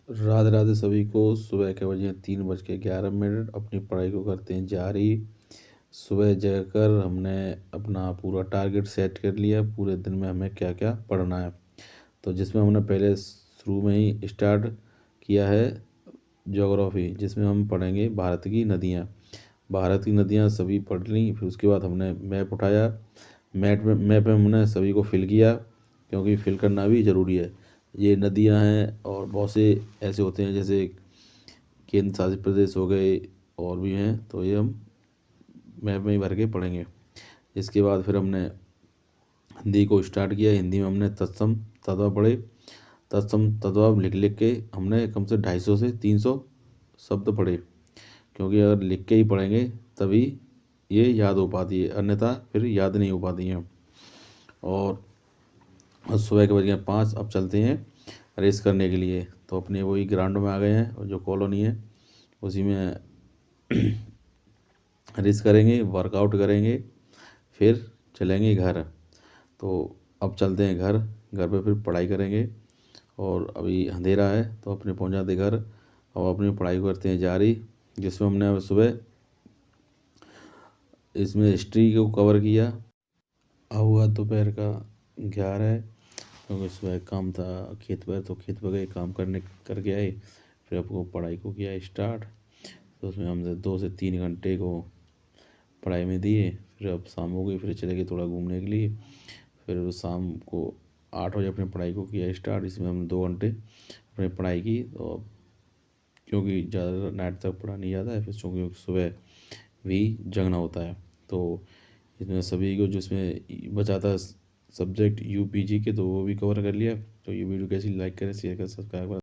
राधे राधे सभी को। सुबह के बजे 3:11 अपनी पढ़ाई को करते हैं जारी। सुबह जगकर हमने अपना पूरा टारगेट सेट कर लिया, पूरे दिन में हमें क्या क्या पढ़ना है। तो जिसमें हमने पहले शुरू में ही स्टार्ट किया है ज्योग्राफी, जिसमें हम पढ़ेंगे भारत की नदियाँ। भारत की नदियाँ सभी पढ़ ली। फिर उसके बाद हमने मैप उठाया। मैप में हमने सभी को फिल किया, क्योंकि फिल करना भी ज़रूरी है। ये नदियाँ हैं और बहुत से ऐसे होते हैं जैसे केंद्र शासित प्रदेश हो गए और भी हैं, तो ये हम मैप में ही भर के पढ़ेंगे। इसके बाद फिर हमने हिंदी को स्टार्ट किया। हिंदी में हमने तत्सम तद्भव पढ़े। तत्सम तद्भव लिख लिख के हमने कम से 250 से 300 शब्द पढ़े, क्योंकि अगर लिख के ही पढ़ेंगे तभी ये याद हो पाती है, अन्यथा फिर याद नहीं हो पाती हैं। और सुबह के बज गए 5। अब चलते हैं रेस करने के लिए। तो अपने वही ग्राउंड में आ गए हैं, और जो कॉलोनी है उसी में रेस करेंगे, वर्कआउट करेंगे, फिर चलेंगे घर। तो अब चलते हैं घर। घर पे फिर पढ़ाई करेंगे, और अभी अंधेरा है तो अपने पहुंच जाते घर और अपनी पढ़ाई करते हैं जारी। जिसमें हमने सुबह इसमें हिस्ट्री को कवर किया। अब हुआ दोपहर का 11, क्योंकि सुबह काम था खेत पर, तो खेत पर गए काम करके आए। फिर आपको पढ़ाई को किया स्टार्ट। तो उसमें हमने 2 से 3 घंटे को पढ़ाई में दिए। फिर अब शाम हो गई, फिर चले गए थोड़ा घूमने के लिए। फिर शाम को 8 बजे अपनी पढ़ाई को किया स्टार्ट। इसमें हमने 2 घंटे अपनी पढ़ाई की। तो क्योंकि ज़्यादा नाइट तक पढ़ा नहीं जाता है, फिर क्योंकि सुबह भी जगना होता है। तो इसमें सभी को, जिसमें बचा था सब्जेक्ट यूपीजी के, तो वो भी कवर कर लिया। तो ये वीडियो कैसी, लाइक करें, शेयर करें, सब्सक्राइब करें।